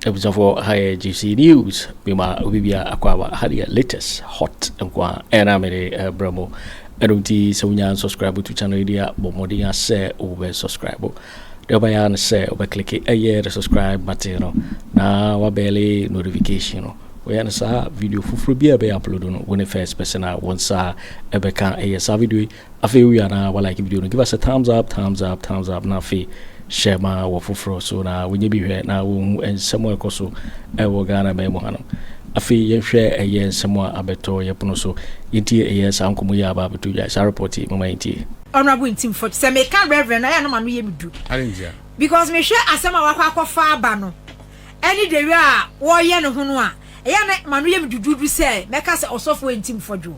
episode for higher GC News. Bima Ubibia Aquaba had the latest hot and qua Aremeyaw Bromo. Erunti Sawunya subscribe to channel idea Bomodia say over subscribe. The bayan say over click a subscribe button na wabele notification. We answer video for be upload on when the first person once ebeka a video. I feel we are now like video. Give us a thumbs up na fee. Share my wafufro so na when you be here now and somewhere koso ewo Ghana be mo hanom afi ye hwe eye somewhere abeto ye pono so yiti eye sankomo ya ba beto ya sa report mama yiti Honorable Ntim Fordjour say me can reverend I no ma no ye medu because me hwe asema wakwa fa aba no any day a wo ye no ho no a eye na ma no ye medudu say me ka say osofo Ntim Fordjour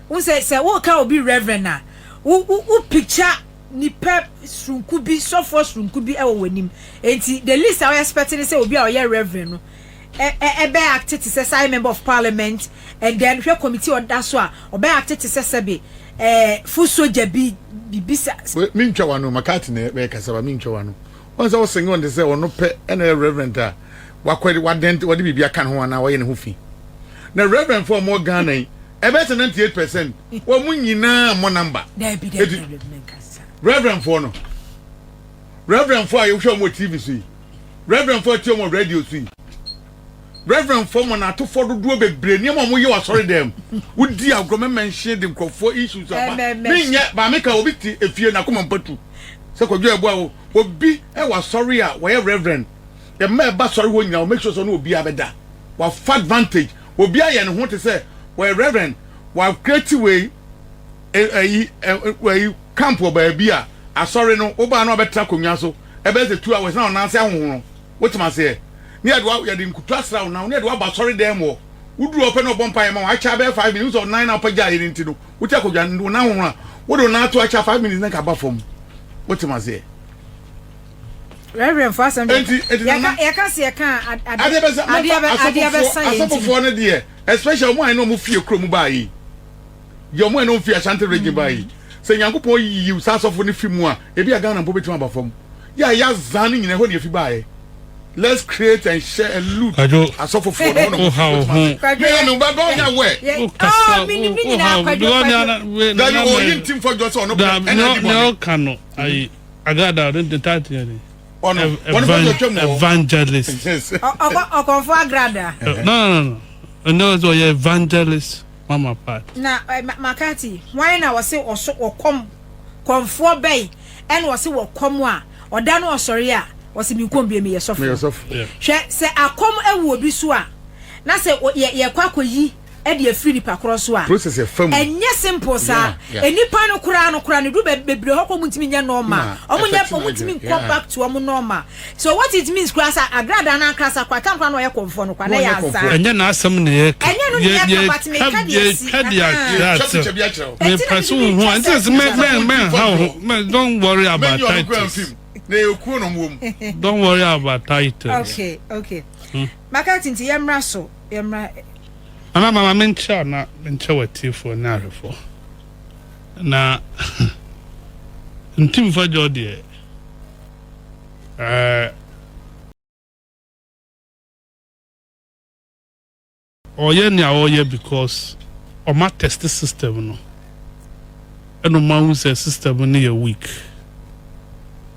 who say wo ka obi reverend na wo picture ni pep sunkubi so for sunkubi e wo wanim enti the list I expecting say obi a oye reverend no be acted to say member of parliament and then hwe committee on that so a obe acted to say sebe full soldier bi bibisa mi ntwa no makati na be kasaba mi ntwa no won say wo sing on the say ono pe na reverend a wakwadi wadi bibia kan ho na wo ye ne ho fi na reverend for more Ghana e be 98% wo mu nyina mo number Reverend for no. Reverend for you show more TV see. Reverend for you more radio see. Reverend for man Ato Forson do bebre ni mo you sorry them. Would di agro mention them for issues about. Me nya ba make obi ti efie na koma mpatu. Se Kojo ebo obi e wa sorry a we reverend. The me ba sorry wo nya make sure so no obi abeda. Wa fat advantage. Obi aye ne ho te say we reverend wa create way camp obabi a asore no oba no betra konwa so e be se 2 hours na ona ase ahohoro wetima se ni edwa ya de nkutu asra na ni edwa ba sorry dem wo wudu ope no bompa ma wa cha be 5 minutes or 9 na paja yin nti no wuti akodwa na ahohoro a wodo na to acha 5 minutes na ka ba fom wetima se Reverend Fasam ya ka se ka adebesa no de especially mo I know mo fie krom ba yi yo mo no fie Asante Bediatuo ba yi say Yankopon yi sasofo ne fi mu a ebi a Ghana mpo betu abafom ya zani nyina ho ne fi bae let's create and share and loot asofo for no no no ba ba nya we mini na kwadwo da you Ntim Fordjour so no no kano I agada the title ono evangelist okonfo agrada no so evangelist Mama part. Na makati why na wase komfo bay and wase wo komo a oda no osori a wase mi kombi me yesof hwe se akom ewu obi so a na se ye kwakoyi e de afiri nipa kro so a process e fam enye simple sa enipa no kura no du bebre hoko mutimi nya normal omunya mutimi go back to omu normal so what it means krasa agrada na krasa kwa tankwa no ye komfo no kwa na ya asa enye na asem ne ye enye no ye kapati me me pasu hu antes me don't worry about titles don't worry about titles okay makati nti yemra so yemra mama mencha na mencha wati for na refo na Ntim Fordjour de oye ni awoye because o ma test system no eno ma hu say system no ye weak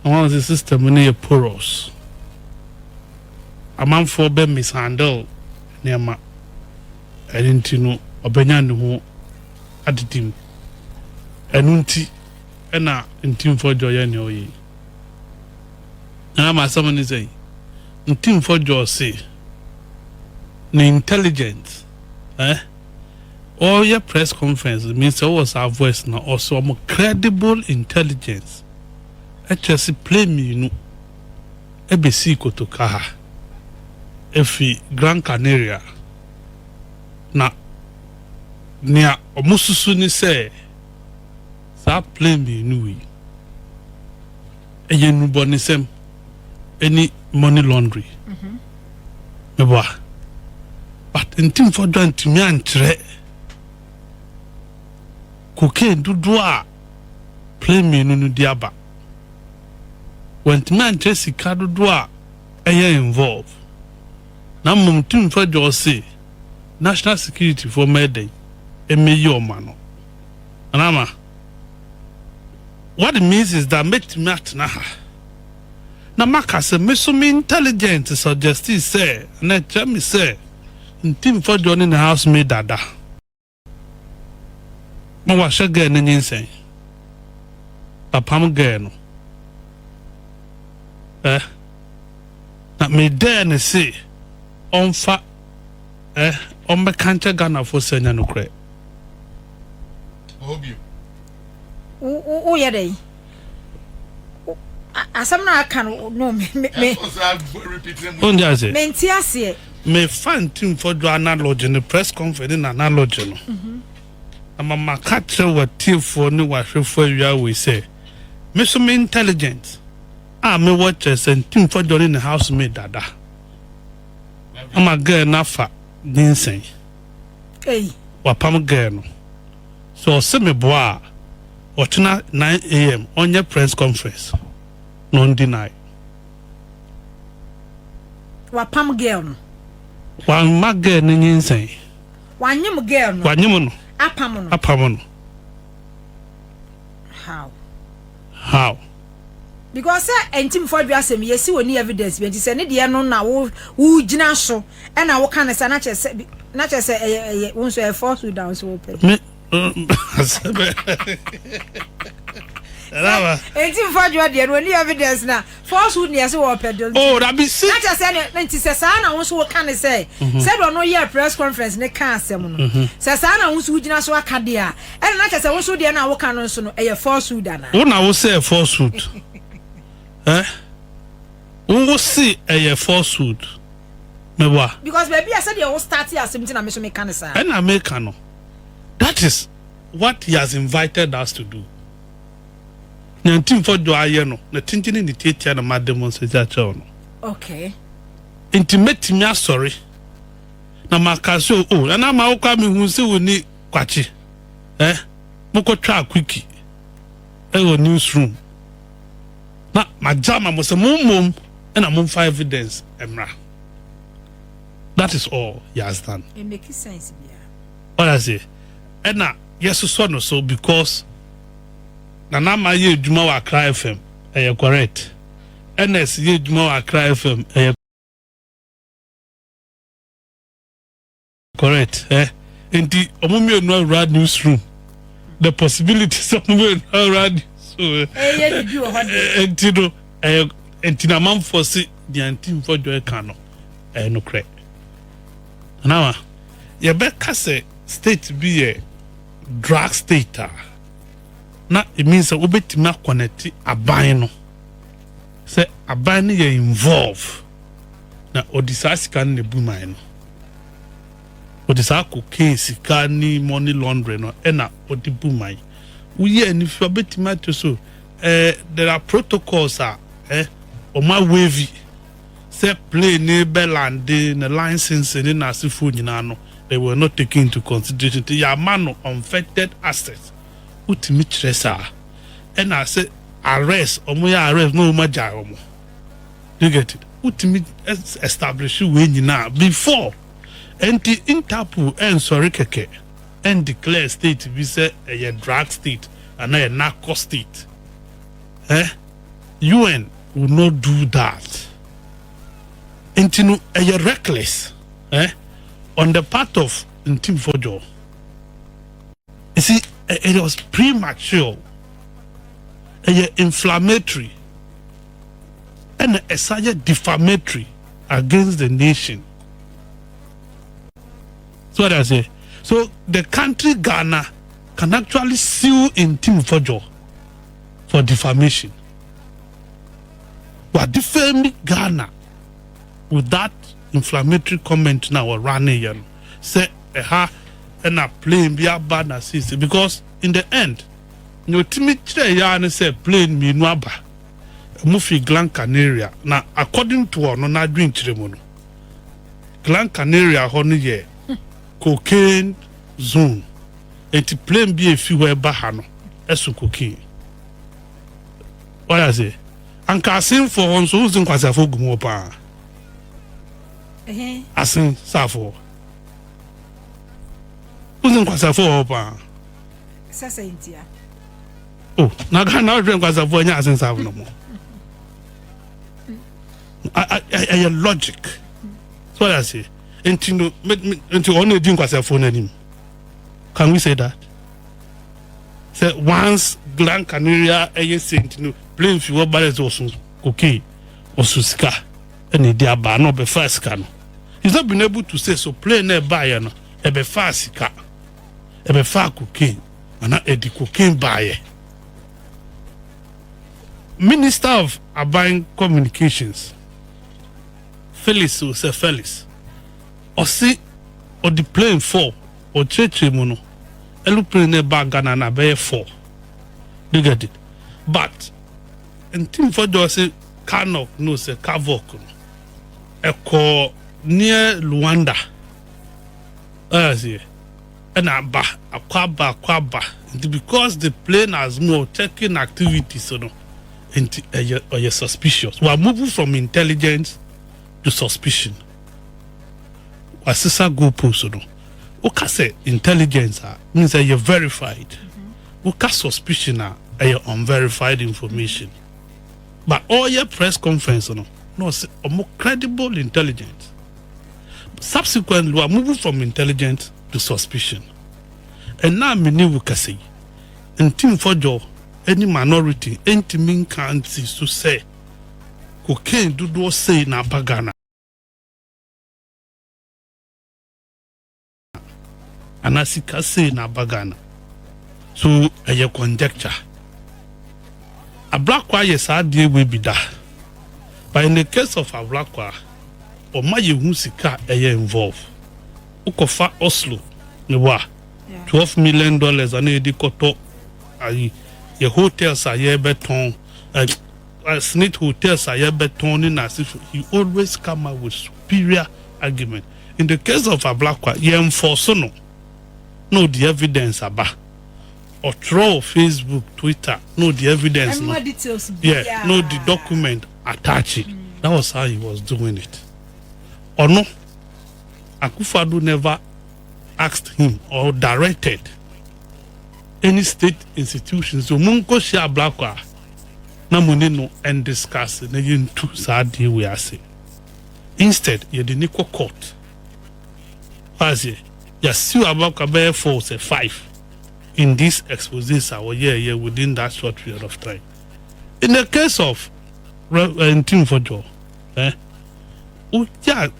no the system no ye porous amam for be mishandle nema Erintino obenya ne ho adidim enunti ena Ntim Fordjour ya ne oyi na ma someone say Ntim Fordjour say na intelligent all your press conference means there was our voice now also more credible intelligence actually play me no ebesi kotoka efi Grand Canaria na nia omususu ni say sa play me nui eye nu bonisem any money laundry meba but Ntim Fordjour ntimi antre cocaine dudu a play me no diaba when ntimi antre sika dudu a eye involve na Ntim Fordjour say national security for Mede Emeyaw Mano. Anama, what it means is that met naha. Na maka se mesumi intelligent suggested say, na chami say, Ntim Fordjour in the house made dada. Ma wa shege ni nyinseng. Papam geno. Na me there ne say, onfa on be kanche Ghana for senya no kre. Oh yeah dey. Asam na aka no me onja say. Me nti ase. Me fan Ntim Fordjour analogy in the press conference in analogy no. Mama catch what for no wa hwefo wi we say. Me so me intelligent. Me watches and Ntim Fordjour in the house made dada. Ama girl nafa ginseng. Hey. Wapam girl no. So se me boa otuna 9 a.m. on your press conference. Non deny. Wapam girl no. Wan ma girl ni ginseng. Wanyim girl no. Wanyim no. Apam no. How? Because Ntim Fordjour asem yesi woni evidence be say ne de no na wo gina so e na wo kan say na chese won so e force you down so open me Ntim Fordjour de no ni evidence na force you ne say wo open oh that be see na chese ne nti say sa na won so wo kan say do no year press conference ne kan asem no say sa na won so gina so aka de a e na chese won so de na wo kan no so no e force you dana wo na wo say force you who see a falsehood? Because baby, I said you all started as something I make cancer. And I make no. That is what he has invited us to do. Ntim Fordjour ayeno, na tintini ni tetia na mademon se jacha ono. Okay. Intimate me sorry. Na makaso na ma okwa me hu se woni kwachi. Moko twa quickie. Newsroom. Na majama mo se mum and a mum for evidence emra. That is all he has done. It makes sense, yeah. What I say? And now, yes, so because na ma ye djuma wa Accra FM correct. NS ye djuma wa Accra FM correct. Enti omumi no rad newsroom. The possibilities of moving around. Entina man foresee the Ntim Fordjour cano no cre. Now, you better say state be a drug state. Now it means that we be to make connect a bino. Say a bino you involved. Now odisasi can ne bumino. Odisa cocaine, sikani, money laundering no ena odibumai. We and if you are bit matter so there are protocols on my wavy say plane neighbor and the license and in asifu nyina they were not taken into consideration to your man unfettered assets utimi tresa and I say arrest arrest no maja omo you get it utimi establish we nyina before enti Interpol and sorry keke and declare state to be say a drug state and a narco state. UN will not do that. Intinu a reckless on the part of Ntim Fordjour. You see, it was premature, inflammatory, and a such defamatory against the nation. That's what I say. So the country Ghana can actually sue Ntim Fordjour for defamation. But defaming Ghana with that inflammatory comment now running here, say and a plane be a bad assist because in the end, no timid and say plane me nwaba mufi Gran Canaria. Now according to our no drink ceremony, Gran Canaria honey ye cocaine zone. And to plane be a few where bahano esu cocaine. What I say? And casting for on so using Kwasafo Gumopa. asin safo uzin kwasafo pa sasa intia oh na Ghana dream kwasafo nya asin safo no mo I logic so I say into only drink kwasafo na nim. Can we say that? Say once Gran Canaria saying playing few balance also okay also ska and they are no be fast can. He's not been able to say so play ne buy no e be fast ska e be fa cocaine and na e di cocaine buy. Minister of Urban Communications Felix or say Felix or see or the plane 4 or otchere mono elu plane ne bag Ghana na be 4 you get it but Ntim Fordjour say Kano no say Kavok eko near Luanda see and akwaba because the plane has no checking activities so no and you're suspicious. We are moving from intelligence to suspicion. Wasisa go post no. Oka say intelligence means that you're verified. Oka suspicion are unverified information. But all your press conference no say a more credible intelligence. Subsequently, we are moving from intelligence to suspicion. And now many will say Ntim Fordjour any minority any can't to say cocaine do say na bagana anasika say na bagana so a conjecture a black yes idea will be that but in the case of a black or my musika involved ukofa Oslo newa $12 million and edikoto your hotels are here beton snit hotels are here beton in as if you always come out with superior argument. In the case of a black one, you enforce no the evidence about or throw Facebook, Twitter, no the evidence, no details, no the document attached. That was how he was doing it. Or no, Akufo Addo never asked him or directed any state institutions so munko share black na money no and discuss na yintu sad we are say instead you the Nico court as you sue about be 4 say 5 in this exposition our year within that short period of time. In the case of Ntim Fordjour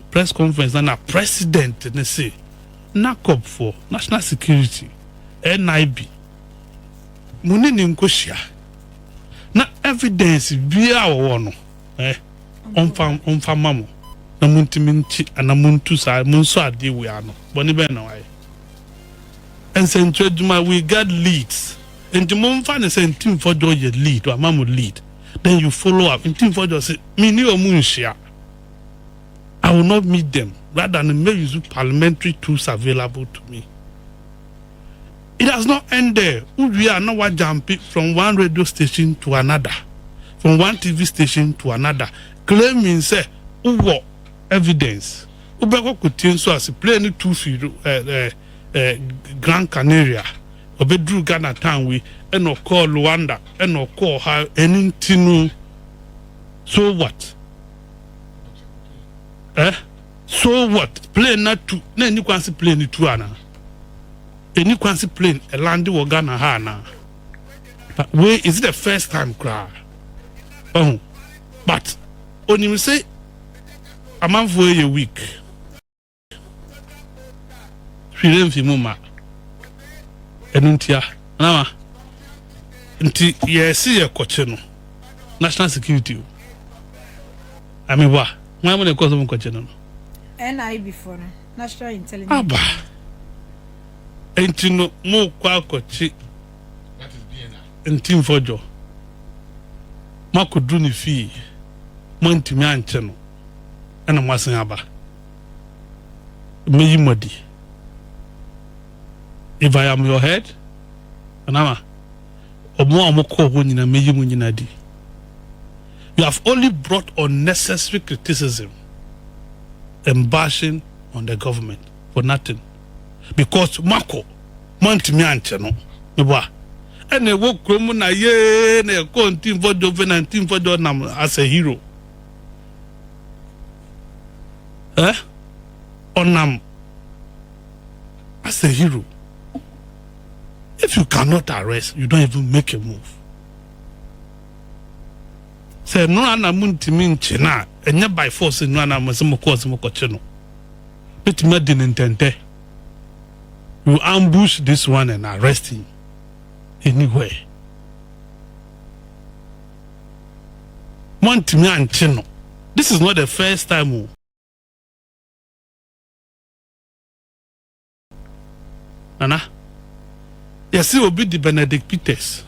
press conference and a president and say NAPO for national security NIB muni ni nkoshia na evidence bia wo no onfa mamo na muntiminchi ana muntu sa munso ade we ano boni be na why and central duma we got leads and the monfa na say Ntim Fordjour ye lead or mamu lead then you follow up Ntim Fordjour say me ni omunhia I will not meet them rather than make use parliamentary tools available to me. It does not end there. We are now Gyamfi from one radio station to another, from one TV station to another, claiming say, "Uwo evidence." Ubeko kutin so as play ni 2 feet Gran Canaria, obedru Ghana town we eno call Luanda, eno call her anything. So what? So what? Play not to. Na any kwansi play ni 2 ana. Any kwansi plane a landing or Ghana hana. But where is it the first time cry? Oh, but when you say a month for a week, Freedom Fimuma, Enuntia, Nama, until ye see a cochino, national security. I mean, what? Why am I cause of cochino? NIB before national intelligence. Abba. Enti no mo kwa kochi that is DNA Ntim Fordjour makodu ni fi mo ntimi anche no ena masen aba meyi modi if I am your head anama omo amoko ho nyina meyi mu nyina di. You have only brought unnecessary criticism embarrassing on the government for nothing. Because Mako, Montimi Ancheno, and they walk Kromuna ye, and they call Ntim Fordjour and Ntim Fordjour as a hero. Onam as a hero. If you cannot arrest, you don't even make a move. Say no anamuntimi nchena, enya by force no anamasemo cause mo kocheno. Bit medin intente. You ambush this one and arrest him anywhere. Montimi ancheno. This is not the first time. Nana, yes, it will be the Benedict Peters.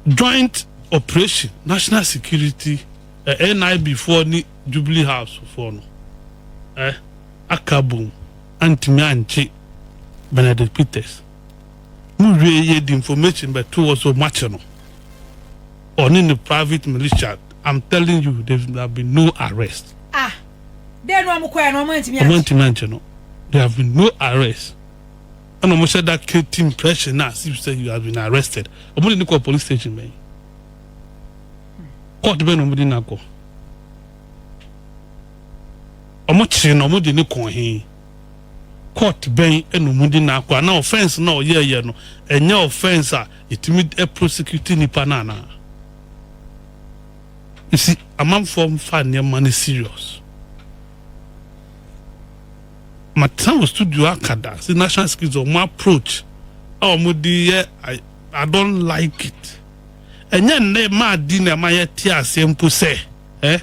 Joint operation, national security, NI before ni Jubilee House for no. Akabum, Antimi Anchi, Benedict Peters. We the information, but two also matching. Or in the private militia, I'm telling you, there have been no arrest. Then one more there have been no arrest. And almost said that creating pressure now, as you say you have been arrested. I'm only in the police station, man. Court ben omudi na go. Omo chi no omudi ni kon he. Court ben en omudi na go. Na offense na ye no. Enya offense a itimi prosecute nipa na na. You see, a man from fan money serious. My time was studio Akada, the national skills of my approach. Oh, Mudi, I don't like it. And then they mad dinner my tia simple say, Ntim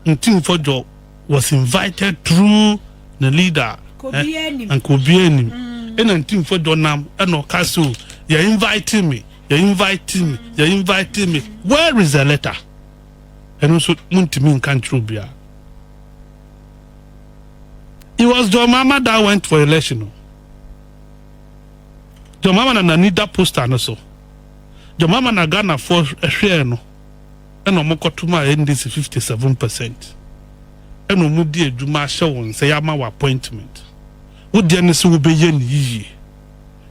Fordjour was invited through the leader and could be any. And Ntim Fordjour nam and Okaso, you're inviting me, Where is the letter? And also Muntimin can't. It was John Mama that went for election. John Mama na need that poster no so. John Mama na Ghana for a share no. And omokotuma NDC 57%. And omudi eduma show say ama appointment. What the NDC will be yen.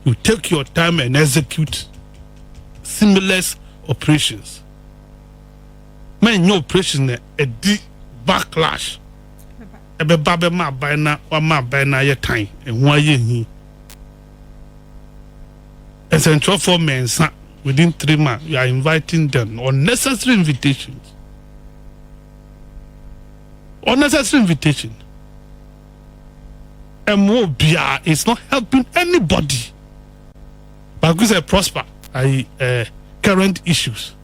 You take your time and execute seamless operations. Man, your operation a deep backlash. Ebe babe ma baina wa ma baina ye time and why ye essential for men within 3 months you are inviting them unnecessary invitations. And more beer is not helping anybody. But because I prosper current issues.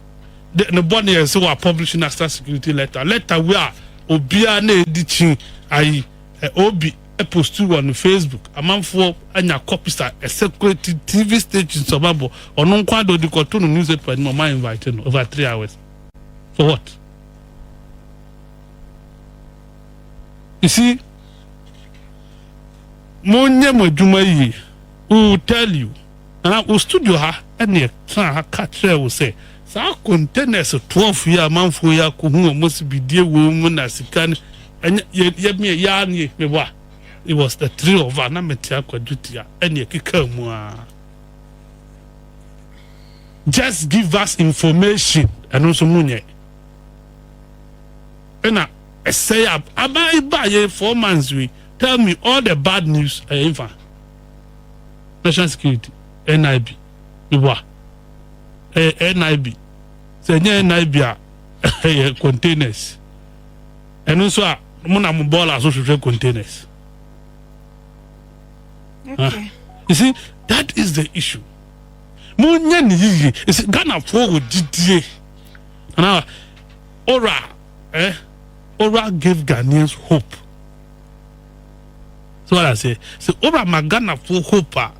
The body is so are publishing national security letter we are obia na editing obi post to on Facebook a man for anya copies a secret TV station sobabo ono nkwa do di koto no newspaper no ma invite no over 3 hours for what? You see, monye moduma yi will tell you and I will studio her and ye try her catch will say sa containers 12 year man for ya ko hu almost be dear woman na sikan and ye me ya ni me wa. It was the 3 of us na metia kwadutia and ye kika mu a. Just give us information and also munye. And I say about 4 months we tell me all the bad news national security NIB NIB say NIB containers and also muna mbola social containers. Okay. You see, that is the issue. Munya ni is Ghana forward DDA. And Ora gave Ghanaians hope. So what I say, so Ora Magana for hope.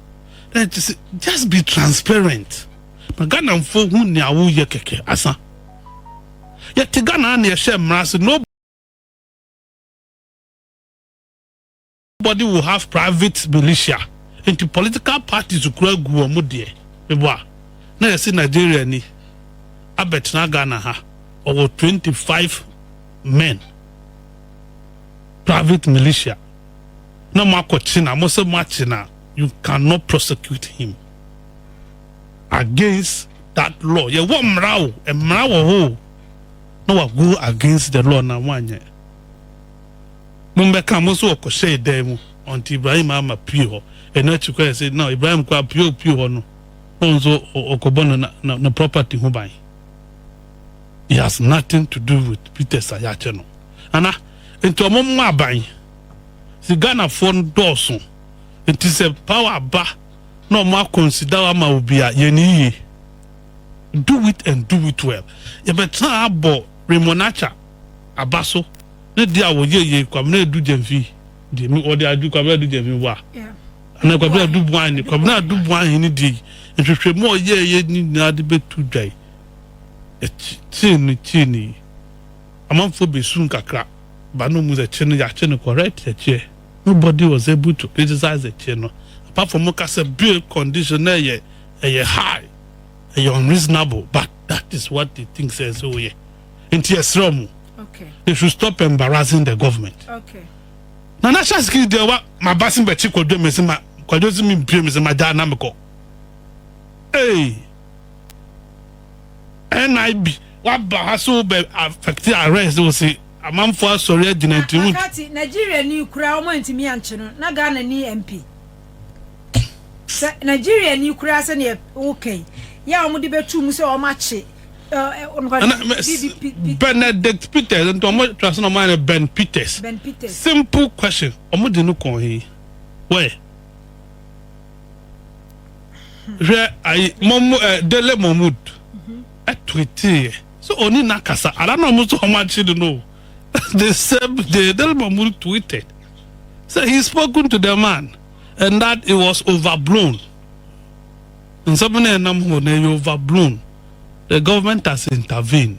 Just be transparent. Magana for who niawu ye keke asa. Yet Ghana ni share mras nobody will have private militia into political parties to grow guomudie. Beba. Na you see Nigeria ni abet na Ghana ha over 25 men private militia. No makochina, mose machina, you cannot prosecute him against that law. You want mrao, a mrao ho. No go against the law na wanye. Mumbeka moso okoshe demu until Ibrahim ama pure. And not to say no, Ibrahim kwa pure no. Onzo okobono na property hubai. It has nothing to do with Peter Sayache no. Ana into a mama buying. The Ghana phone dorsum. It is a power ba. No more consider ama ubia yeni. Do it and do it well. You better abo remonacha abaso. Ne dia wo ye kwamna du Gyamfi. De mi odi adu kwamna du Gyamfi wa. Yeah. Ana kwamna du buan ni kwamna du buan ni di. Nhwehwe mo ye ni na de betu dwai. Chini. Amanfo be soon kakra. But no muze chino ya chino correct the chair. Nobody was able to criticize the chino. Apart from Mokasa build condition ye high, unreasonable. But that is what the thing says. Oh yeah. In TSROM. Okay. They should stop embarrassing the government. Okay. Now na shaski de wa my basin be chiko do me ma kwadozi mi mpie me ma da na me ko. Hey. NIB what bahaso be affect arrest we say amanfo asore agina ntimu. Nigeria ni kura o ntimi anche no na Ghana ni MP. Nigeria ni kura se ne okay. Ya o de betu mu se o mache Benedict Peters and Tomo Trasno man Ben Peters. Simple question. Omo de no kon he. Where? I Dele Mahmoud. Tweety. So only nakasa. I don't know how much you know. They said the Dele Mahmoud tweeted. So he spoken to the man and that it was overblown. And somebody overblown. The government has intervened.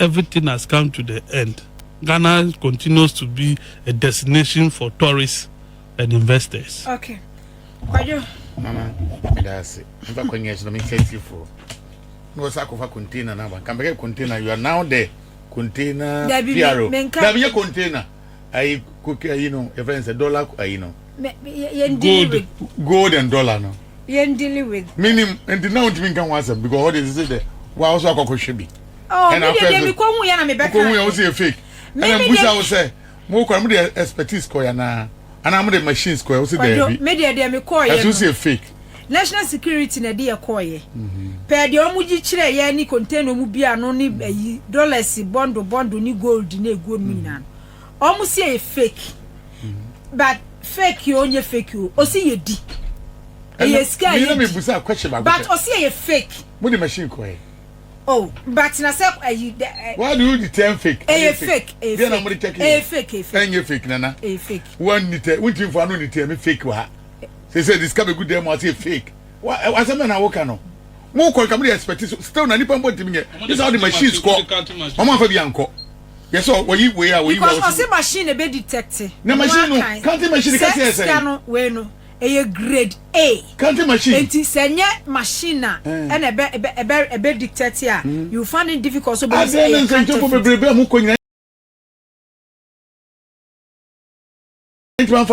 Everything has come to the end. Ghana continues to be a destination for tourists and investors. Okay. Kwajo. Mama, that's it. I'm not going to thank you for. No sack of a container now. Come back container. You are now the container. Piero. There be a container. I cook, you know, a friend said $1, you know. Gold and dollar now. You're dealing with meaning and the now to me can answer because what is it there? Wow, so I should be. Oh, and I say fake. And then I will say, more comedy expertise koyana, and I'm the machine square. Was it there? Media, dear, me call you say fake. National security na dear koye. Per the omuji chire ya ni container mubia no ni dollars bondo ni gold ni gold minan. Almost say fake. But fake you only fake you. O see you di. Yes, guys. Let me put a question about but see a fake. What the machine call? Oh, but na say why do you determine fake? A fake. A fake. And you fake, Nana. A fake. One nite, which you for no nite, fake wa. They said this can be good them or say fake. What as a man I work on. More call come expertise. Still na nipa mbon timi. This how the machine score. Mama for bianco. Yes, so where you because I say machine be detect. Na machine no. Can't machine can say. No, we no. A grade A. Can't machine. It is a machine and a bed dictator. You find it difficult. So, but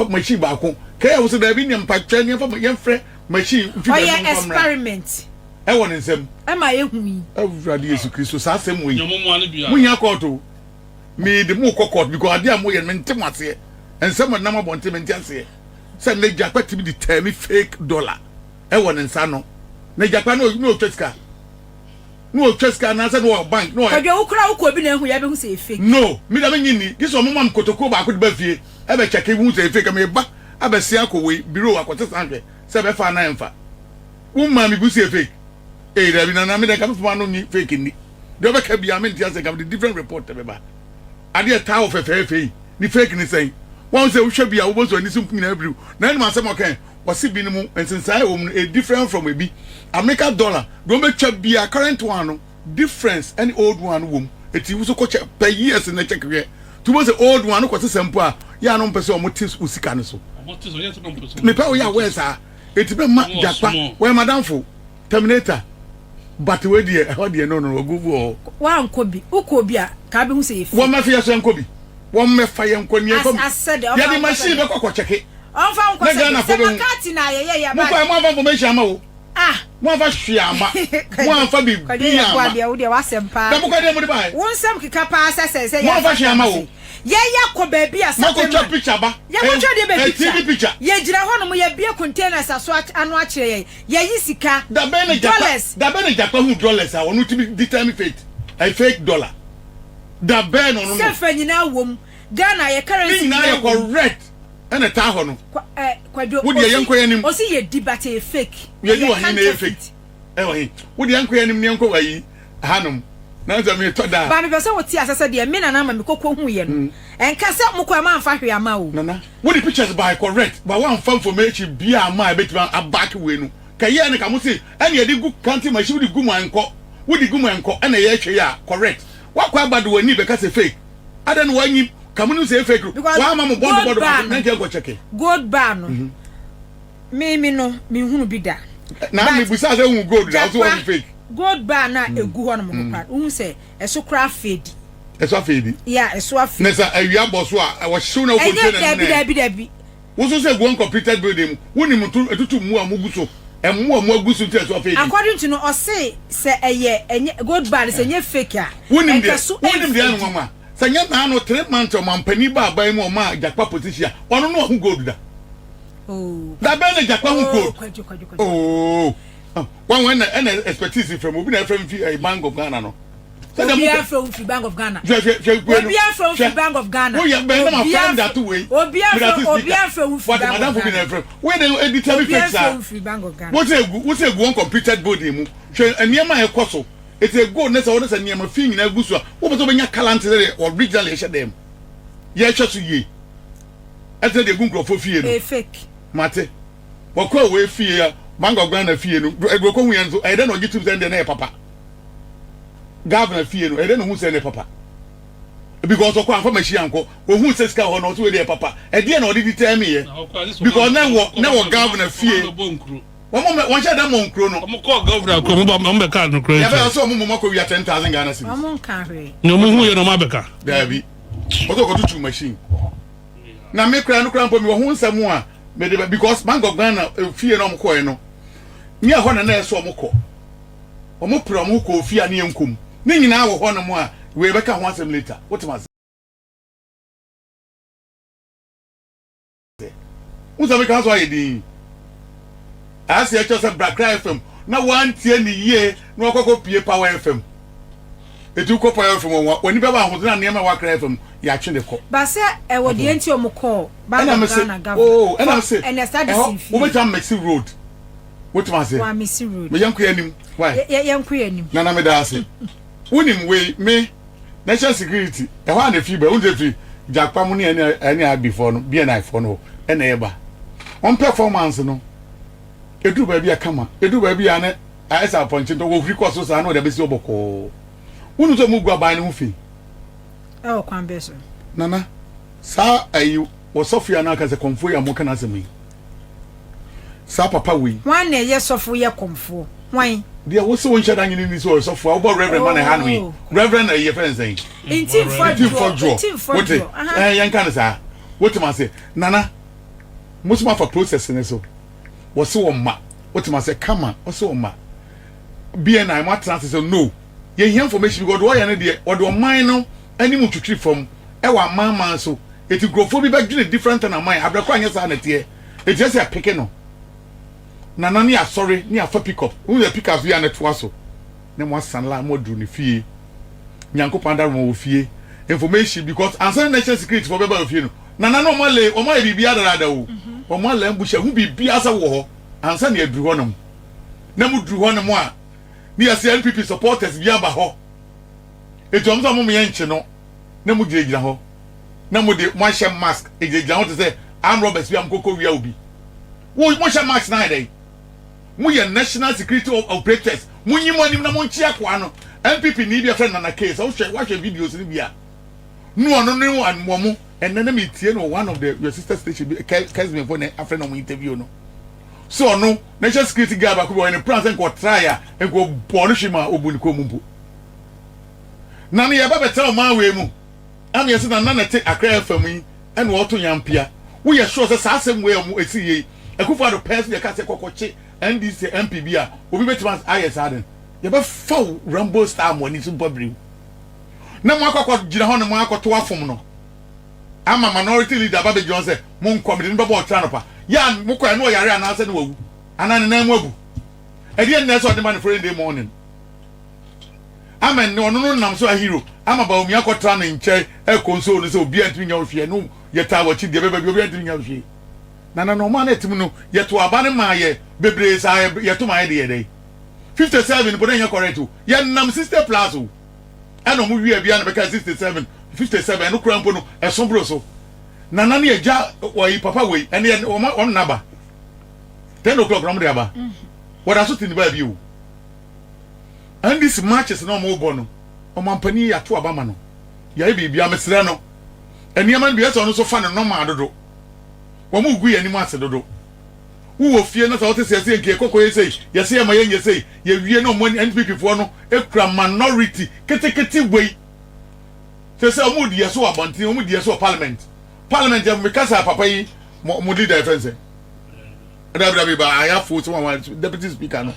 machine back home. Care was the Vinium Pactranian from young friend machine. Experiment. I want in some. Am I me? Oh, Radius Christus, as same way. We are called to me the more court because I dear more and mentimate and someone number one timid. Send the Japan to be the term fake dollar. Ewan and Sano. Ne Japan no Cheska. No Cheska and answer no bank. No, I don't crowd be who ever say fake. No, Midamini, this one mum Kotokoba could be ever check who say fake me back. Abasiako way below a quarter 7 Woman, you say fake. Eh, there been an American from fake in the. The other can be a mental the different report. I did a tower of a fair fee. The fake in the same. One say we should be almost on this in every 9 months. Okay, was it minimum and since I own a different from maybe American dollar. Don't make sure be a current one difference any old one womb. It was a coach per years in the check here. Towards the old one who was a sample. Ya no person motives usikaniso. Me pa we aware sir. It be Japa where madam for terminator. But we dey no go go. Wa nkobi, ukobi a ka be hu say. Wa ma fi aso nkobi. One me fire nkoni I said ya di machine be kokko cheke. On fa nko se makati na ye ba. Mo fa information ama wo. Mo fa hwe ama. Mo fa bi ama. Kwa dia wo dia wasempa. Da mo kwa dia mo di ba. Won sam kika pa se mo fa hwe ama wo. Ye ko baby asa. Mo ko chop picture ba. Ye ko chop de TV picture. Ye gira ho no mo ye bie containers aso Anno otchere ye yi sika. Da be na japa hu dollars a wonu tibi determine fake. A fake dollar. Da be no no. Se fa nyina wom. Ghana ye currency na ye correct. Ena ta ho no. Kwado. Wo de yenko yanim. O si ye debate fake. Ye di wo hin na fake. Wo hin. Wo de yenko yanim ne yenko wayi hanom. Na za me to da. Ba me pese wo ti asese de me na na ma me kokko hu ye no. Enka se mo kwa ma mfa hwe ama o. Nana. Wo the pictures by correct. But one fan information bia ma betima aback we no. Ka ye ne ka mo se ene ye di gu kanti ma shi wo di gu man ko. Wo di gu man ko ene ye hwe ya correct. Wa kwa abado wani be ka se fake. Ada no wanyi kamunu say fake. Wa ma mo bondo na nke go check. Gold bar no. Me no me hunu bi da. Na me busa say hu gold da so one fake. Gold bar na egu ho no mo kwa. Hu say eso kra fade. Eso fade. Yeah, eso afade. Nesa awia boso a wo hyew na container. Dabi. Wo so say go completed building. Woni mutu etutu mu amugu so. Emu agusu ti eso afade. According to no o say enye gold bar say enye fake a. Wonim de anu mama. Sanya na no 3 months o mampani ba ban mu o ma jakpa position. Ono no hu gold da. Oh. Da be na jakpa hu gold. Oh. One when expertise from obi na from Bank of Ghana no. Obi from Bank of Ghana. Obi from Bank of Ghana. Oh yeah, be na find that way. Obi from What madam for be from. When they determine facts from Bank of Ghana. What's a go completed body mu. Hwe aniema e koso. It's a go na say say aniema fi nyina gusu a. Wo be so benya talent there original e hye dem. Ye hwe so ye. Ete de gun crofo fie no. Fake. Mate. Wakwa we fie ya Bank of Ghana fie no. Egwoko hu yanzo. E de no gitu send na e papa. Governor fie no. E de no hu send e papa. Because okwa fa machi anko. Ohun se sika ho no so we de papa. E de na odi tell me ye. Because na wo governor fie. One share them on chrono. I'm call governor ko mo be card no credit. Ya be so mo ko wi 10,000 Ghana cedis. Mo kan hwe. No mo hu ye no ma be ka. Dabi. Oto ko tutu machine. Na me kra no kra mpo me wo hu nsam a me de because Bank of Ghana fie no mo ko e no. Ni a ho na na so mo ko. O mo pro mo ko fie na enkom. Ni nyina wo ho no mo a we be ka ho asem later. What am I say? Uza me ka so ayedi. As you just Black FM, now one tier ni ye, no coco pie Power FM. The two copper FM, when you ever was not near my work FM, you actually call. But say, I would the entry of Moko, oh, and I said, and I started over time Mexi Road. What was it? Missy Road. My young queen, why? Young queen, Nana Medasi. Winning way, me, national security, a one if you be free, Jack Pamuni and any before, be an iPhone, and ever. On performance, no. Edu baby akama edu baby ane aisa ponche to wo free course so na o de be si oboko wonu so mu gua ban ne ho fi o kwan be so nana sa ayi wo sofia na ka se konfo ya mo kana se mi sa papa wi wan na ye sofo ye konfo wan dia wo se won shada nyini ni so sofo wo reverend man ha no reverend ye friend say Ntim Fordjour yan kan sa wotima se nana musuma for process ne so was so ma what must say come on also ma BNI ma trans say no ye hear information because why na dey or the mind no any mu twitwi from e wa man so it growfo bi ba gine different than mine abrekwa anya sa na tie e just say pick no na na ni asori ni afa pick up who the pick up via na to so na mo sanla mo dru ni fie nyanko panda mo fie information because answer national security for beba fie no na no male o ma bibia dada o o ma la mbusha hu bibia sa wo ho ansa na aduru honum na mu duru honum a ni ase NPP supporters bia ba ho etom so mo me yanche no na mu giregira ho na mu de mo hye mask egiregira ho te say am robbers bia mkoko wia obi wo mo hye mask na dey mu ye national security operators mu nyimo anim na mo nchi akwa no NPP ni bia friend na case wo hwe videos ni bia no ono no an mo and then me tie no one of your sister station case me for a friend on interview no so no national security guard ba ko in France and go try and go punish him obuniko mumpo na ne ya ba betel man we mu am yes na na take Accra FM yi and what to Yampia. We are sure say same way omo esi yi. Akufo Addo person dey ka say kokoche NDC MPB a obi betman IS Aden. You be foul Rambo star money so bobri. Na mo akoko gina ho na mo akoto afom no. Ama minority leader Babe John say mo nkom de nbabo otran pa. Ya mo kwa no yare anase na wawu. Anan na mu abu. E dey na so de man Friday morning. Amen no no nam so a hero. Ama Bawumia kotra na nche e console no so obi antimi nya ofie no yeta wachi de bebe obi antimi nya ofie. Na no man etim no yeto abane ma ye bebre sa yeto ma ye de 57 but then correct o. Ye nam sister plus o. Ano mu wi bia na be ka 67 57 no krampo no e sombro so. Na na ne eja we papa we ene on naba 10 o'clock ram de aba. What aso tin ba bi o. And this matches no mo bo no. O mampani ya to abama no. Ya bi bia mesre no. Eniaman bi eso no so fa no ma dodo. Wo mu gu ye ni mu ase dodo. Wo fie na so te se nke kokko ye sei. Ye se ma ye nye sei. Ye wie no mo NPP fo no ekra minority ketekete wei. Se omu di yeso abontin omu di yeso parliament ya me kasa papa yi mo leader defense dabi ba aya fo so one deputy speaker no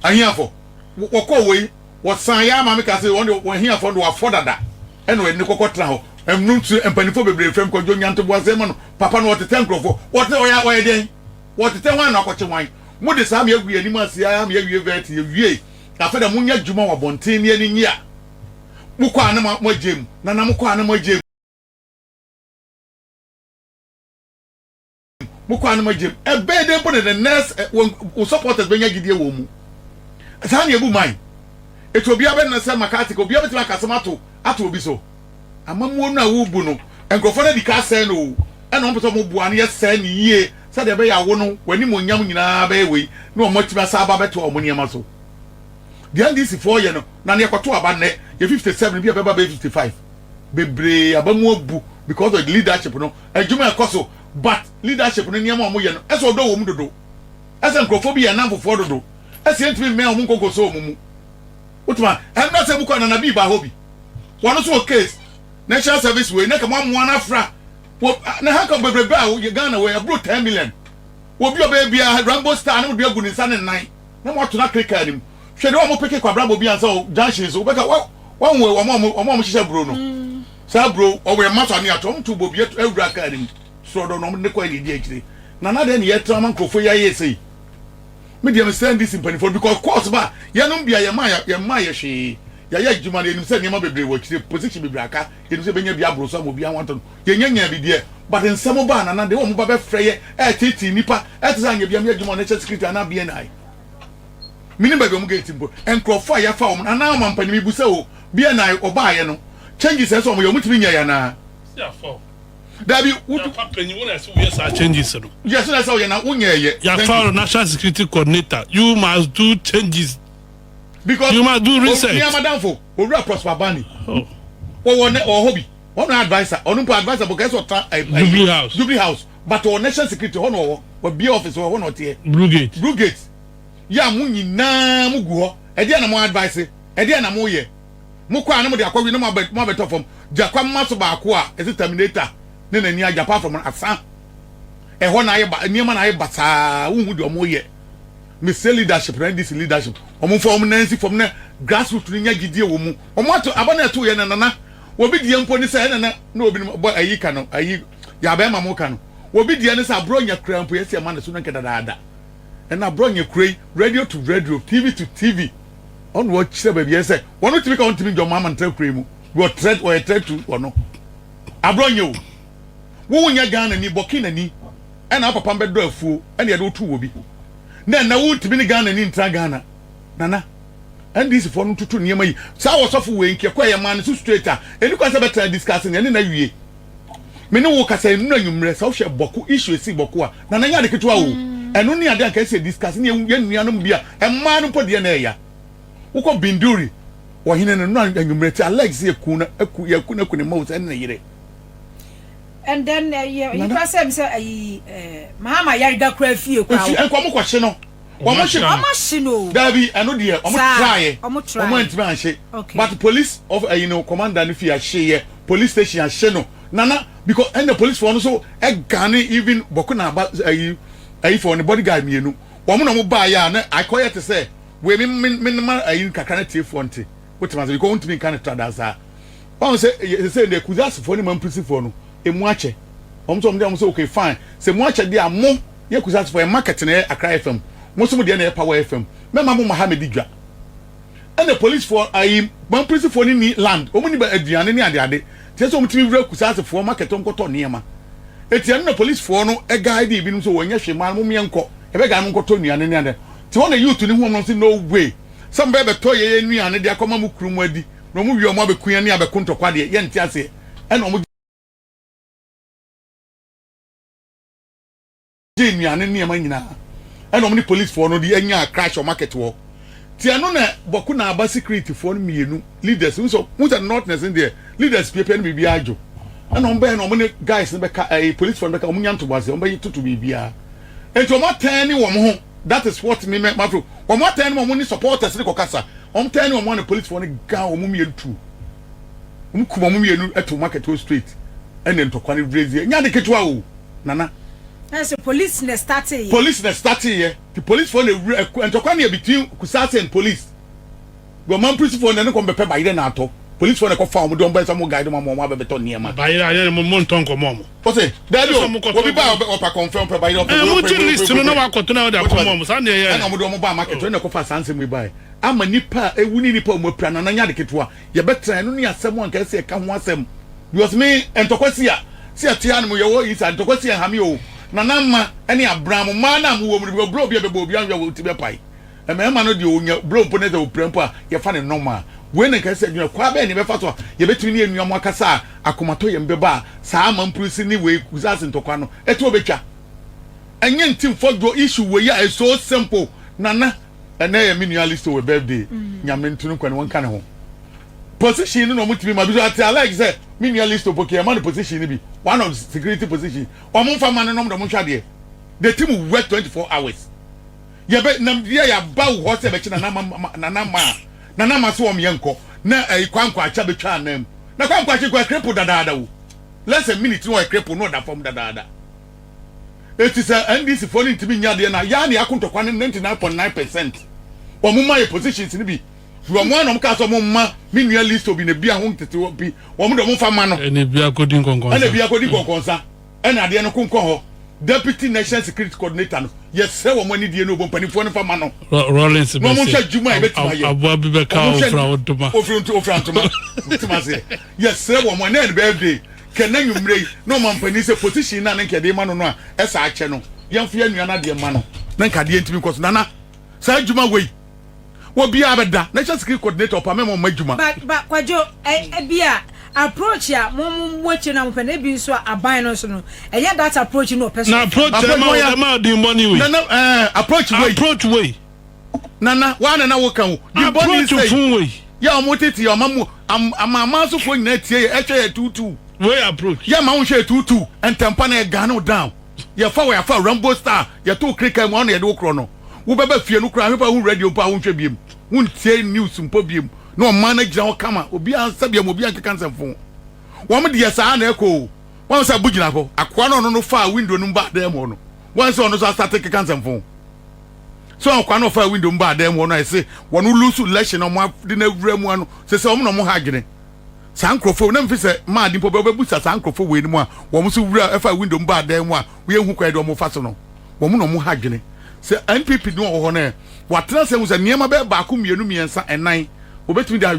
ahia fo wo ko wei wo san ya ma me kasa wo hia fo do afodada eno eni kokko tra ho emnu tu empanifo bebre frem ko jo nyanto bo asem no papa no wote tankrofo wote oya den wote tan wan na akoche wan mo de sa me agu ani ma sia me awie vet ye wie afeda mo nya djuma wo bonten ne ani nyia mukwa na mo jem na mukwa na mo jem mukwa na mo jem e be dey put the next supporters benya gidie wo mu sa na ebu man eto obi abe na se makati ko obi abe ti makasamato ato obi so amamu na wo bu no enkrofo na di ka se no e na mpeso mo bu ane ye se ni yie sa de be ya wo no wani mo nyam nyina be we na o mo tima sa ba beto o mo niam so the NDC 4 year no na ne ekoto aba ne ye 57 bi abeba be 55 bebre abamu abu because of the leadership no adwuma ekoso but leadership no niam omo ye no eso do wo mu dodo ese nkrofobia na mfofo dodo ese ntimi me omo nkokoso omo mu utuma emna se buko na bi ba hobi wono so case national service we na kama mo na fra na haka bebre ba ye Ghana we abro 10 million obi oba bia Rambo star na mo bia gu ni sa ne nan na mo to na krika anim hwede wo mo peke kwabra bo bia nso junction so beka wan we wo hihye bro no sa bro o we maso ani atom to bo bia ewura ka anim so do no mo ne kwa di akire na na de ne yetra man krofo ya yesei medium send this in for because course ba ye no bia ye ma ye hwe ya adwuma ne nim se ne ma bebre wo akire position bebre aka ye nim se benya bia bro so mo bia wanto ye nyanya bi de but nsemo ba na de wo mo ba be freye titi nipa etza anya bia me adwuma ne security na bia nai mini ba mu gate mbo enkrofo ya fa na na mampani mi busa o bia nai oba ye no changes so mo yo mutimi nya ya na ya fo Dabi company wona say we say changes no yes na say na unya ye ya for national security coordinator you must do changes because you must do research ya madam fo owura prosper bani won hobby one advisor onumpo advisor because of Jubilee house but on national security hono wo be office wo no tie Brugate ya mu nyina mu gu ho e dia na mo advice e dia na mo ye mo kwa na mo de akwawi na mo beto fom jakwa maso ba ko a e terminator ne na ni ajapa from asa e ho na ye ba niam na ye bata wo hu de mo ye Mr. leadership and this leadership omo form nancy from na grassroots nya gidie wo mu omo ato abana to ye na nana wo bi die mpo ni say na obi boy ayi ka no ayi ya ba ma mo ka no wo bi die ni say bro nya krampo ye say ma na so na kedadaada and na bro nya krai radio to radio TV to TV on watch say baby say wonu timi ka on timi jo mama ntra krai mu we threat or threat to or no abro nya wo nya Ghana ni Burkina ni e na papa mbedo afuo e na ye do tu wo bi na wo timi ni Ghana ni ntra Ghana nana and this for no tutu niam yi sa wo sofo we nke kwa ye man so straight a eni kwa se better discussing eni na wie me ne wo kasa enu anwumre sa wo hwe boku issue si boku a na nya de ketua wo enu ni ade aka se discuss ne ye nuanom bia e ma no podi na ya wo ko binduri wo hine no anwumre ti Alex ye ku na ku ne mo se ne yire and then you pass him say Mahama Yarga kra fie kwa en kwa mo kwa hye no Omashino. Dabi, I know dear. Try. But police of commander if you are share police station and sheno. Nana because and the police for also a Ghana even Bokuna about a for the bodyguard me no. Woman no buy ya I call you to say we minimal in Kakanati Fonte. What must be going to be kind of tradasa. One say they could ask for any prison for no. A muache. Them say okay fine. Say muache they are more. You could ask for a market in a cry FM. Most of the power FM. Remember Mohammed Digga. And the police for one prison for any land. Only by Adrian and the other. Just on TV could ask for market on Coton Niama. It's the police for no a guy even so when you say Mamumianco. A began Cotonia and any other. To only you to the woman say no way. Some baby toy and me and their common room ready. No move your mother queen near the Conto Quadi, Yentiase. And almost Jamie and any Manina. And only police for no the enya crash or market war. Tianona Bokuna Aba security for me leaders so who's not in there. Leaders people be biajo. And on ben on guys a police for the Munyan to was on by to be bia. And to what 10 home. That is what me make my proof. On what 10 money supporters in Kokasa. On 10 one police for the gown mummy too. Kumumia at to market street. And then to Kwani Brazier. Yana Ketwa. Nana. As a police ne started. Police ne started here. The police for the and to Kwani between Kusasa and police. Go man principal and then come be by the NATO. Police for the farm don't buy some guide my mom beton near my by Montonco mom. What's it? That you will be bound up a confirm by your list to know what to know that Sunday and I'm going to market when the coffee answer me by. I'm a nipper, a winning nipper, more plan and Yadikitwa. You better and only as someone can say, come once them. You was me and Tokosia. See a Tiano, your is and Tokosia Hamio. Nanama, any Abraham, man, who will blow your baby beyond your to be a pie. A man, you blow Poneta or Prempa, you're funny no more. When I said, you know, Kwabe, never thought you between you and your Makasa, Akumato and Beba, Sam Prissini way, who's asking Tokano, Etobecha. And young Ntim Fordjour issue where you are so simple, Nana, and I am in your list of a birthday, Yamin to look on one kind of home. Position, no, to be my business, I like that, mean your list of Pokemon position, be one of security position, one more for man and the Munchadi. The team will work 24 hours. You bet Namdia bow horse election and Nanama. Nana maswom yanko na kwankwa acha betwa nam na kwankwa acha kwa krepo dadaada wo less a minute no krepo no da form dadaada it is a NDC for ntimi nya de na ya ne akontokwa 99.9% wo mumma ye positions ni bi wo mo anom ka so mumma minua list obi na bia ho ntete bi wo mo do mo fa ma no ene bia kodi nkonkonsa ene bia kodi nkonkonsa ene ade no konko ho Deputy National Security Coordinator no yes say wo mani die no bo mpanifo no fa ma no Rollins no mo hwa djuma e betima ye abo bi be ka ofra oduma ofra say yes say wo mo na birthday kenan yumrei no man pani say position na nke de ma no no a esa ache no yemfo ya nua na de ma no na nka de ntimi nkoso nana say djuma wei wo bia abeda National Security Coordinator pa me mo ma djuma ba kwajo bia approach ya mwache na mpene bi nso aban no so no eya that approach no person na approach ma the money way na approach way nana wana na woka wo the money say ya omoteti ya mamu amama so fo nyina tie ya ehwe ya tutu way approach ya ma wo hwe tutu entempa na ga no down ya fa Rambo Star ya to krika mu na ya de okro no wo beba fie no kra hwe hu radio pa wo hwe biem wo tie news mpo biem no man na gira kama obi ansa bia obi anka kansa fon wo me de sa na eko won sa bugina ko akwa no fa window no ba dem no won sa no so start kansa fon so akwa no fa window ba dem no say won lose election no mo de na wura mu ano se se no mo ha gene sa nkrofo na mfi se ma di po be busa sa nkrofo we ni mu a wo so wura fa window ba dem a we hu kwa de mo fa so no wo mo ha gene se NPP no ho na watena se mu se niema be ba ko mienu miensa enan obetumi da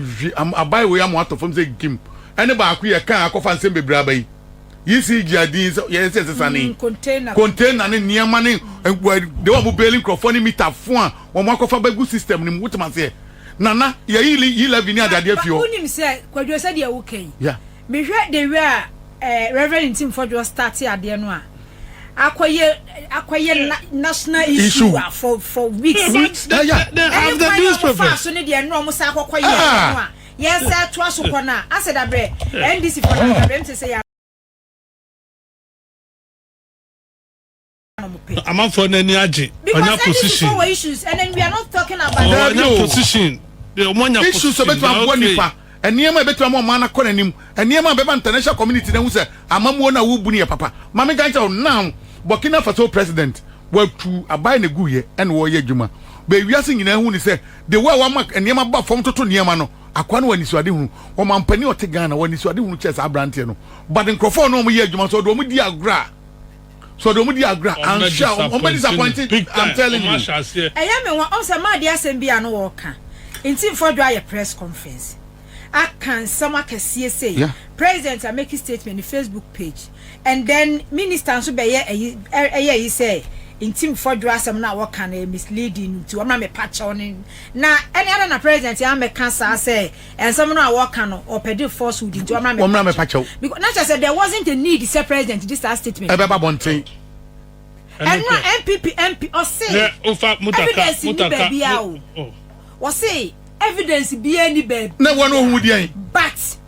abai we am Ato Forson say gim ene ba akụ ye kan akọfa nsem bebra abai ECG adin ye se sane container ne niema ne de wa mo building microphone meter fo a wo mo akọfa bagu system ni mutuma se nana ye yi level ni adade afio unim se kwadwo se de wo kan yeah me hwe de we a Reverend Ntim Fordjour start ade no a akoye national issue for weeks they have the newspaper so ne de no mo sa akoye no a yes to aso kona aseda bre NDC for na bre mte say ya I'm for any aji. Because position. Issues, and then we are not talking about position. Issues about one nipa. And near my better man, Conanim, and near my international community, then who say, I'm a mona who bunia papa. Mamma Gancho now, Burkina Faso president, work to a buying a guye and warrior Juma. But we are singing a who say, the way one mark and near my buff from Toto Niamano, a quan when you swadi, or Mampani or Tegana when you swadi who chess Abrantino. But in Crofon, no more Juma, so don't we gra. So don't we gra and shout, I'm disappointed. I'm telling you. I am one also my dear Sembiano Walker. In Ntim Fordjour press conference. I can someone can see say president are making statement in the Facebook page, and then minister so be he say in Ntim Fordjour some na what can misleading to am me patch on na any other president am me cancer say and some na what can or pedi force would into am me patch because not just said there wasn't a need to say president this statement e be bonten and no MPP MP or say mutaka or say evidence be any babe. No one who did. But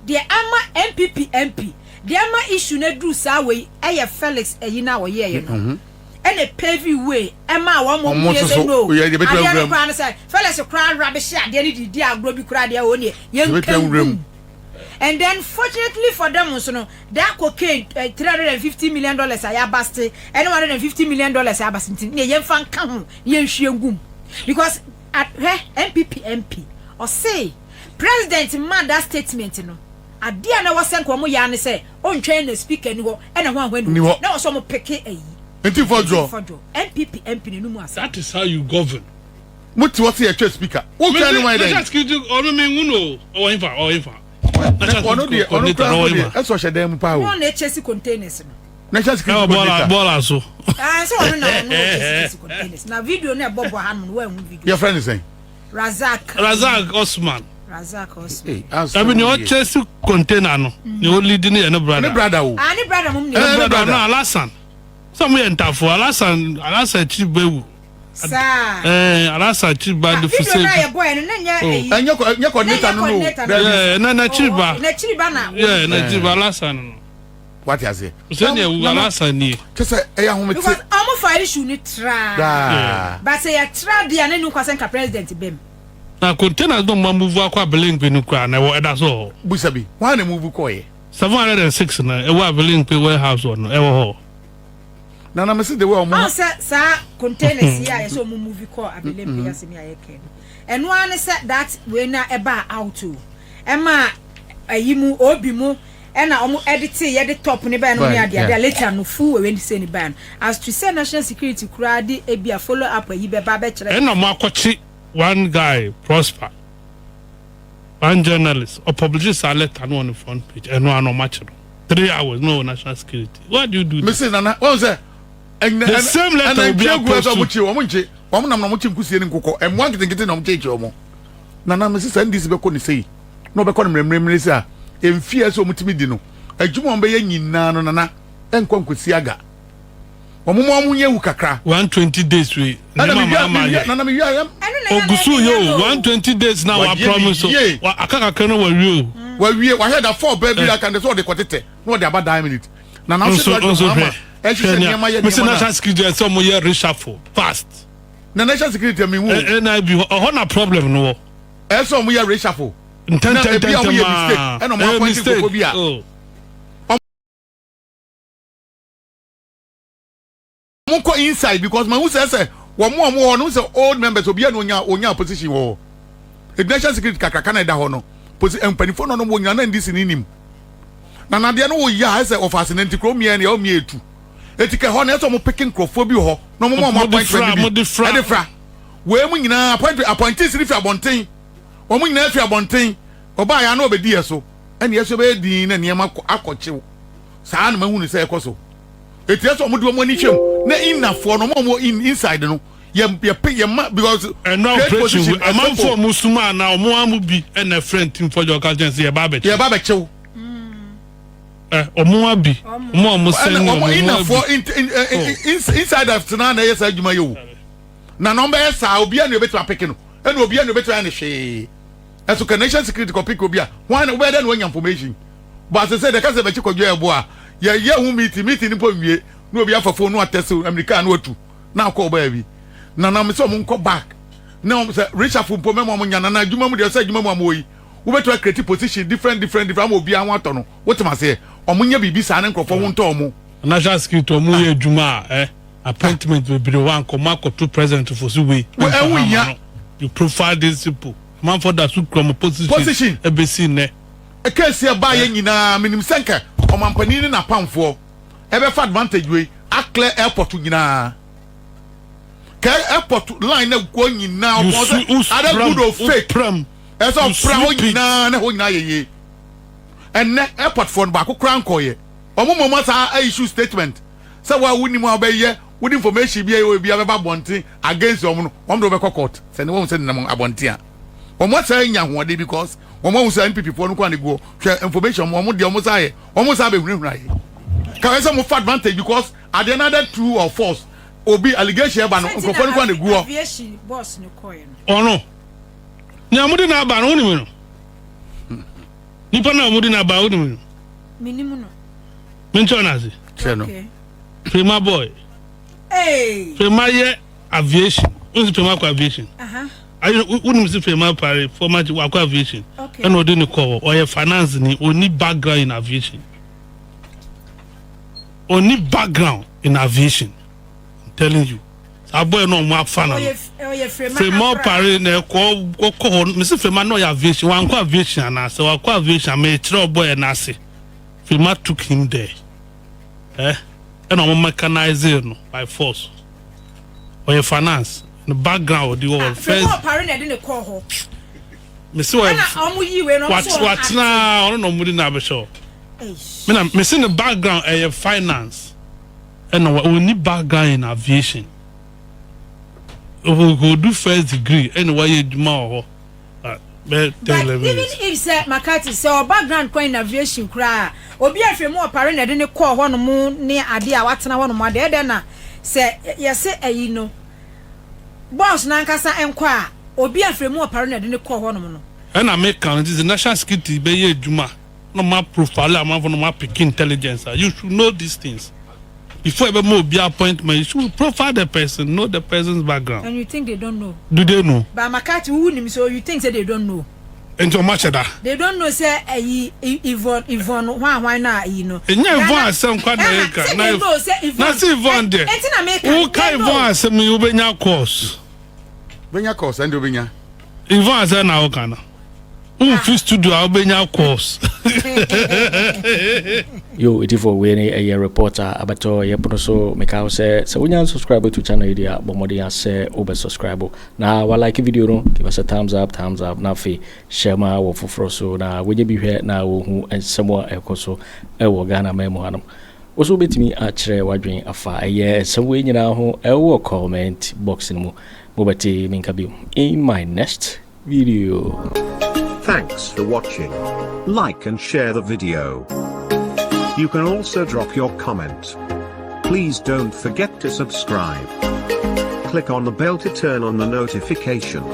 the ama MPP MP, the ama issue na do sa way, Felix Eyina or ye, and a pavy way, Emma one more years ago. Felix a crown rubbish, the any dear Groby crowd only, young room. And then, fortunately for them, also, that cocaine, $350 million I abasted, and $150 million I abasted, near young fan come, young shiung. Because at MPP MP or say president man that statement no adia na wasen ko mo ya ne say on train the speaker ni wo e na ho ahwanu na so mo peke ayi Ntim Fordjour MPP MP ni numu asa. That is how you govern. What was the actual speaker? What can you then? Just give you or me nguno or infa ono eso she dem pa o no ECG Containers no National Security Bola so. So no ECG Containers. Na video na bobo hanum no video. Your friend is saying Razak Osman. Hey, I mean your ECG container no. You leading your brother. Any brother o. Any brother mum ni. Brother no Alasan. Somewhere in Tafo Alasan chibewu. Sir. Alasan chiba the fuse. Na boy no nya nya coordinator no. Na chiba. Na chiba na. Yeah, na chiba Alasan. What you say? Say ne Alasan ni. Just say e ya home because am file issue ni tra. But say ya tra dia na nu kwasen ka president bem. Na containers don't move akwa beling pe nu kwa na wo eda so. Busabi. Why na move ko ye? 706 na e wa beling pe warehouse no e wo ho. Na me see the way o mo. Sa containers here so mo move ko abeling pe yasemi ayeke. And one said that we na eba out o. E ma ayimu obi mu and I edit ye the top ni ban no later no full when say ni ban as to say national security kuradi e bia follow up yi be ba be kire and no makochi one guy Prosper one journalist or publishes a letter on the front page and no match 3 hours no national security. What do you do? Mr. Nana what was that? The same letter will be opposed to omunche omo na omunche nkusie ni nkoko em wan kete na omunche omo nana me say ndisi be ko ni sei no be ko mremremre say a emfie so mutimi di no adwuma mbe ye nyina no nana enkwankwasi aga omomo amunye wu kakra 120 days we nana me wi ogusu yo 120 days now I promise wa akaka no wa wie wa head 4 baby like and so de kwetete no de about 9 minutes nana so mama e she nyama ye national security so mo ye reshuffle fast na national security me wu na be ho problem no e so mo ye reshuffle Moko inside because my who say one more no say old members obi an onya position wo national security kakra Canada ho no position empanifo no onya na ndisi ninim na de no wo ya say of Asante Kromie na o mietu etike ho na so mo picking crofobia ho no mo appointment bi fra we mu nyina appointees ni fi abonten omo nyina fi abonten oba ya na obedi yeso ene yeso be din na niam akọchew saa na mahu ni say ekoso eti yeso omo de omo ni hwem na inafo no mo inside no ye pick ye because no position among for musuma na omo amu bi na friend Ntim Fordjour agency ye ba be chew omo abi omo send omo inafo inside of na yes adwuma yo na number sa obi an obetu apeke no ene obi an obetu an hwe as a national security copy obia one where then when information but I say the case be chikojo ebo a ye hu meeting ni po wie no be afa phone no atese America no atu na call baby na me so mo nko back na o say Richard Fumpo me mo nya na adwuma mu de say adwuma mu amoyi wo beto create position different am obi an wato no wotima say omunya bibi sa na nkrofo ho nto omo national security omu ye adwuma appointment will be the one come to president for Suwe. You profile these people. Man for that to come position. ABC ne. A case here by nyina minim senka o mampani na pamfo. Ebe fa advantage we clear airport nyina. Airport line na go nyina o ada good of fake. Eso fra ho nyina na ho nyina yeye. And airport phone ba ko kran koye. Omo mo sa issue statement. Say wa wuni mo abeye with information be aba bonte against omo no do be court. Say no say na abonte a. Omo say nya hoode because omo say NPP for no kwa ne go information omo de omo say omo say be hunhuna yi. Can say mo for advantage because at the another true or false obi allegation ba no for no kwa ne go. Aviation boss no koy no. Oh no. Nya mo de na ba no ni me no. Nipa na mo de na ba o ni me no. Minimum no. Mentionazi. Okay. Prima boy. Hey. Prima ye aviation. Who's Prima aviation? I wouldn't say Prima pare former Kwaku aviation. Okay. And we didn't call or your finance ni only background in aviation. Only background in aviation. I'm telling you. A boy no more fan. Prima pare ne ko Mr. Prima no aviation. One Kwaku aviation and so Kwaku aviation me tro boy na say. Prima took him there. And I'm mechanizing by force. Or your finance. In the background of the world. First. I didn't call her. Miss what now? I don't know. Mudina Basho. I'm missing the background of your finance. And we need background in aviation. We go do first degree. Anyway, you do more. But even if say Makati say background in aviation cry obi afre mo opare na de ne call ho no mu ne ade a watena ho no mu ade de na say yes ayi no boss na nkasa enko a obi afre mo opare na de ne call ho no mu no and I make count this national security be ye adwuma no ma profile am for no ma pick intelligence you should know these things before ever more be appointment you should profile the person know the person's background. And you think they don't know? Do they know? But Makati who him so you think say they don't know? And so much of that they don't know say Yvonne why na you know Yvonne some kwa na eka na see Yvonne there who can Yvonne say me ubenya course and ubenya Yvonne say na okana who fit studio ubenya course yo it for we a reporter abato yepono so make out say so when you subscribe to channel idea bomodi say over subscribe na wa like video no give us a thumbs up na fe share ma wo foforo so na we be hwe na wo hu ensemo ekoso e wo Ghana memo hanum oso betimi a chere wadwen afa eye some we nyina ho e wo comment box ni mu mobati minka bi in my next video. Thanks for watching. Like and share the video. You can also drop your comment. Please don't forget to subscribe. Click on the bell to turn on the notification.